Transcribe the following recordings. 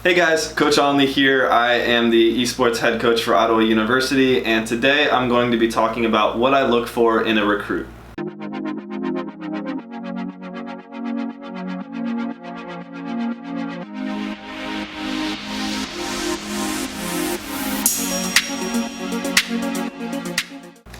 Hey guys, Coach Olney here. I am the esports head coach for Ottawa University, and today I'm going to be talking about what I look for in a recruit.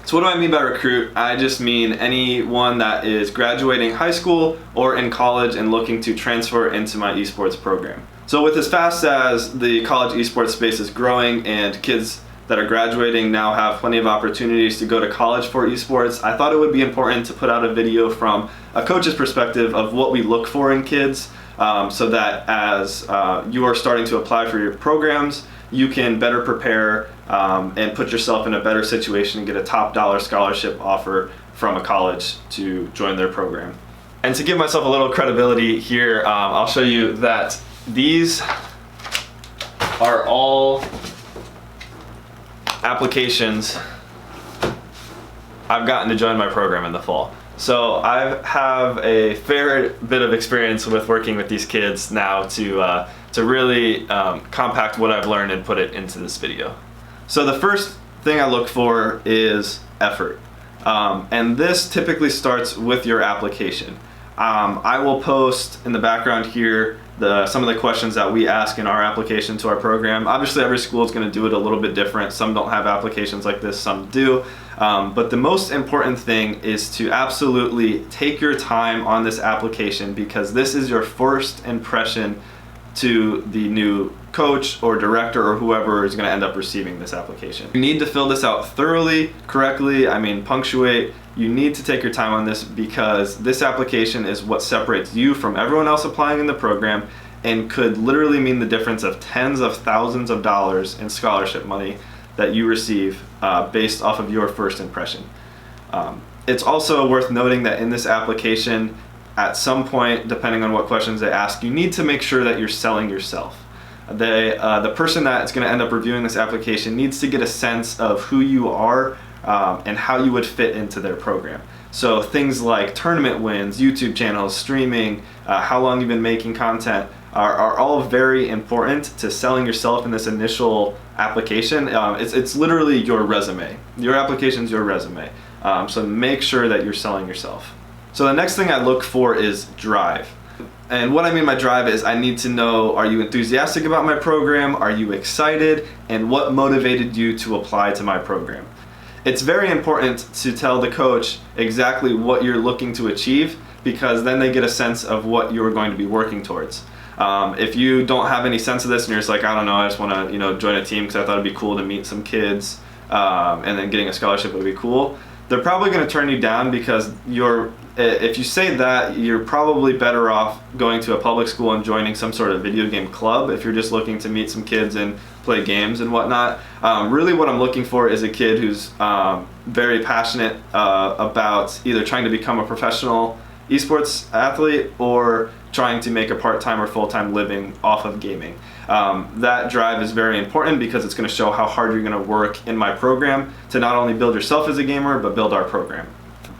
So what do I mean by recruit? I just mean anyone that is graduating high school or in college and looking to transfer into my esports program. So with as fast as the college esports space is growing and kids that are graduating now have plenty of opportunities to go to college for esports, I thought it would be important to put out a video from a coach's perspective of what we look for in kids, so that as you are starting to apply for your programs, you can better prepare and put yourself in a better situation and get a top dollar scholarship offer from a college to join their program. And to give myself a little credibility here, I'll show you that these are all applications I've gotten to join my program in the fall. So I have a fair bit of experience with working with these kids now to really compact what I've learned and put it into this video. So the first thing I look for is effort. And this typically starts with your application. I will post in the background here some of the questions that we ask in our application to our program. Obviously every school is going to do it a little bit different. Some don't have applications like this, some do. But the most important thing is to absolutely take your time on this application, because this is your first impression to the new coach or director or whoever is going to end up receiving this application. You need to fill this out thoroughly, correctly, punctuate. You need to take your time on this, because this application is what separates you from everyone else applying in the program and could literally mean the difference of tens of thousands of dollars in scholarship money that you receive based off of your first impression. It's also worth noting that in this application, at some point, depending on what questions they ask, you need to make sure that you're selling yourself. The person that's going to end up reviewing this application needs to get a sense of who you are and how you would fit into their program. So things like tournament wins, YouTube channels, streaming, how long you've been making content are all very important to selling yourself in this initial application. It's literally your resume. Your application's your resume. So make sure that you're selling yourself. So the next thing I look for is drive. And what I mean by drive is I need to know, are you enthusiastic about my program? Are you excited? And what motivated you to apply to my program? It's very important to tell the coach exactly what you're looking to achieve, because then they get a sense of what you're going to be working towards. If you don't have any sense of this and you're just like, I don't know, I just want to join a team because I thought it'd be cool to meet some kids, and then getting a scholarship would be cool, they're probably going to turn you down, because if you say that, you're probably better off going to a public school and joining some sort of video game club if you're just looking to meet some kids and play games and whatnot. Really what I'm looking for is a kid who's very passionate about either trying to become a professional esports athlete or trying to make a part-time or full-time living off of gaming. That drive is very important, because it's going to show how hard you're going to work in my program to not only build yourself as a gamer, but build our program.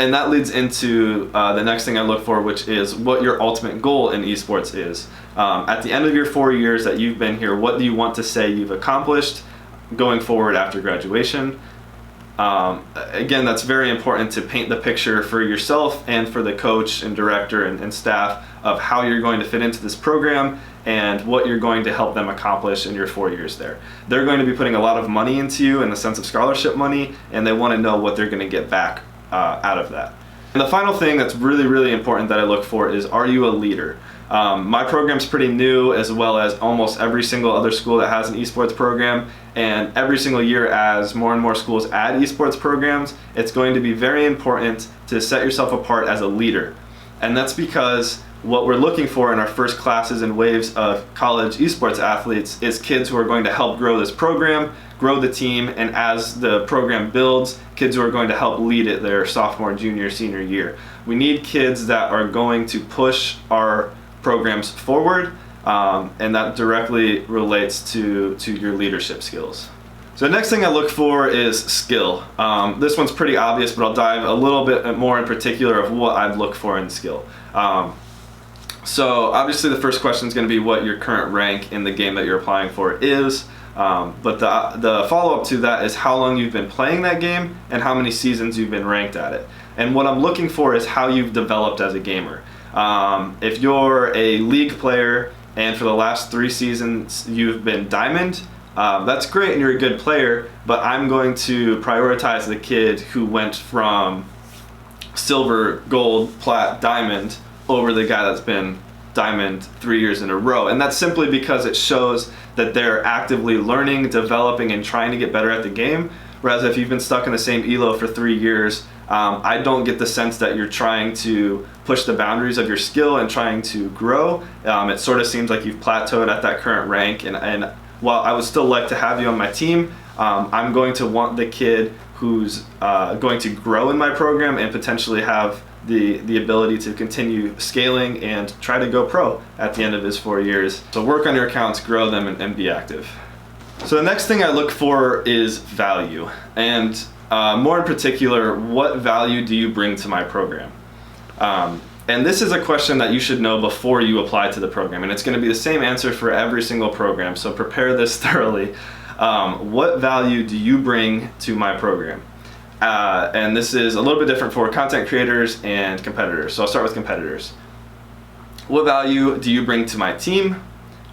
And that leads into the next thing I look for, which is what your ultimate goal in esports is. At the end of your 4 years that you've been here, what do you want to say you've accomplished going forward after graduation? Again, that's very important to paint the picture for yourself and for the coach and director and staff of how you're going to fit into this program and what you're going to help them accomplish in your 4 years there. They're going to be putting a lot of money into you in the sense of scholarship money, and they want to know what they're going to get back out of that. And the final thing that's really, really important that I look for is, are you a leader? My program's pretty new, as well as almost every single other school that has an esports program, and every single year as more and more schools add esports programs, it's going to be very important to set yourself apart as a leader. And that's because what we're looking for in our first classes and waves of college esports athletes is kids who are going to help grow this program, grow the team, and as the program builds, kids who are going to help lead it their sophomore, junior, senior year. We need kids that are going to push our programs forward, and that directly relates to your leadership skills. So the next thing I look for is skill. This one's pretty obvious, but I'll dive a little bit more in particular of what I'd look for in skill. So obviously the first question is going to be what your current rank in the game that you're applying for is. But the follow-up to that is how long you've been playing that game and how many seasons you've been ranked at it. And what I'm looking for is how you've developed as a gamer. If you're a league player and for the last 3 seasons you've been diamond, that's great and you're a good player, but I'm going to prioritize the kid who went from silver, gold, plat, diamond over the guy that's been diamond 3 years in a row. And that's simply because it shows that they're actively learning, developing, and trying to get better at the game. Whereas if you've been stuck in the same elo for 3 years, I don't get the sense that you're trying to push the boundaries of your skill and trying to grow. It sort of seems like you've plateaued at that current rank. And while I would still like to have you on my team, I'm going to want the kid who's going to grow in my program and potentially have the ability to continue scaling and try to go pro at the end of his 4 years. So work on your accounts, grow them, and be active. So the next thing I look for is value. And more in particular, what value do you bring to my program? And this is a question that you should know before you apply to the program. And it's going to be the same answer for every single program. So prepare this thoroughly. What value do you bring to my program? And this is a little bit different for content creators and competitors. So I'll start with competitors. What value do you bring to my team?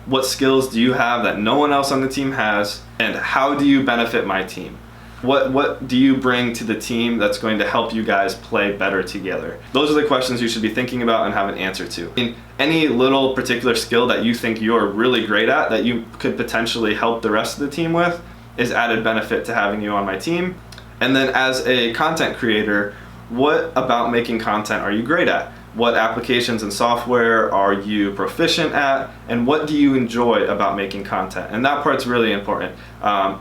What skills do you have that no one else on the team has? And how do you benefit my team? What do you bring to the team that's going to help you guys play better together? Those are the questions you should be thinking about and have an answer to. In any little particular skill that you think you're really great at that you could potentially help the rest of the team with is added benefit to having you on my team. And then as a content creator, what about making content are you great at? What applications and software are you proficient at? And what do you enjoy about making content? And that part's really important.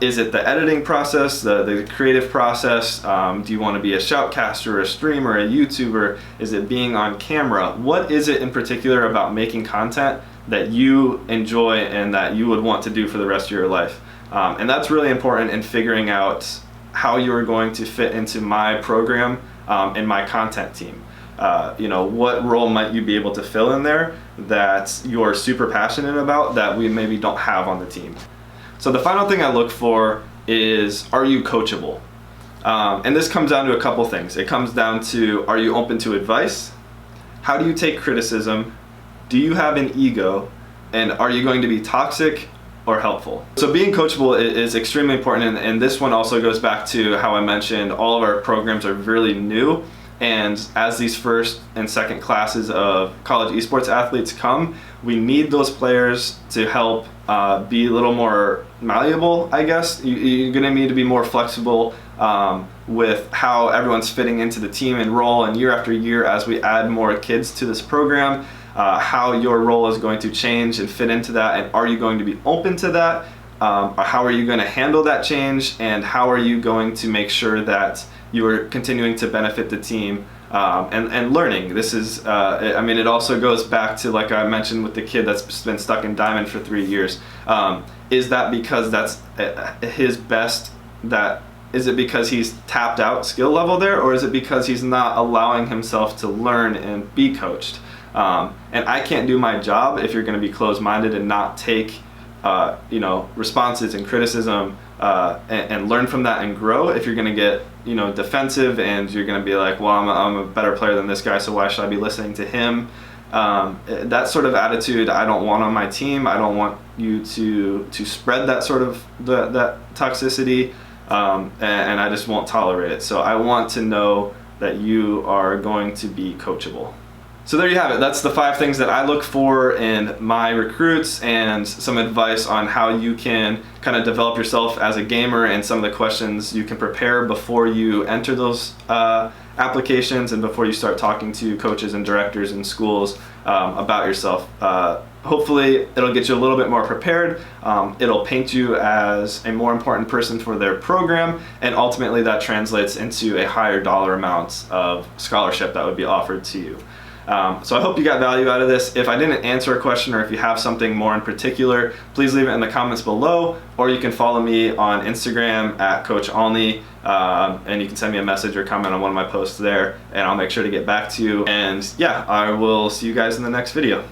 Is it the editing process, the creative process? Do you want to be a shoutcaster, a streamer, a YouTuber? Is it being on camera? What is it in particular about making content that you enjoy and that you would want to do for the rest of your life? And that's really important in figuring out how you are going to fit into my program and my content team. What role might you be able to fill in there that you're super passionate about that we maybe don't have on the team? So the final thing I look for is, are you coachable? And this comes down to a couple things. It comes down to, are you open to advice? How do you take criticism? Do you have an ego? And are you going to be toxic or helpful? So being coachable is extremely important, and this one also goes back to how I mentioned all of our programs are really new, and as these first and second classes of college esports athletes come, we need those players to help be a little more malleable, I guess. You're gonna need to be more flexible with how everyone's fitting into the team and role, and year after year as we add more kids to this program, how your role is going to change and fit into that, and are you going to be open to that? How are you going to handle that change, and how are you going to make sure that you are continuing to benefit the team and learning? This is, it also goes back to, like I mentioned with the kid that's been stuck in diamond for 3 years. Is that because that's his best, is it because he's tapped out skill level there, or is it because he's not allowing himself to learn and be coached? And I can't do my job if you're going to be closed-minded and not take responses and criticism and learn from that and grow. If you're going to get defensive and you're going to be like, well, I'm a better player than this guy, so why should I be listening to him? That sort of attitude I don't want on my team. I don't want you to spread that sort of that toxicity, and I just won't tolerate it. So I want to know that you are going to be coachable. So there you have it. That's the 5 things that I look for in my recruits, and some advice on how you can kind of develop yourself as a gamer, and some of the questions you can prepare before you enter those applications and before you start talking to coaches and directors in schools about yourself. Hopefully it'll get you a little bit more prepared. It'll paint you as a more important person for their program, and ultimately that translates into a higher dollar amount of scholarship that would be offered to you. So I hope you got value out of this. If I didn't answer a question, or if you have something more in particular, please leave it in the comments below, or you can follow me on Instagram at Coach Alney, and you can send me a message or comment on one of my posts there, and I'll make sure to get back to you. And yeah, I will see you guys in the next video.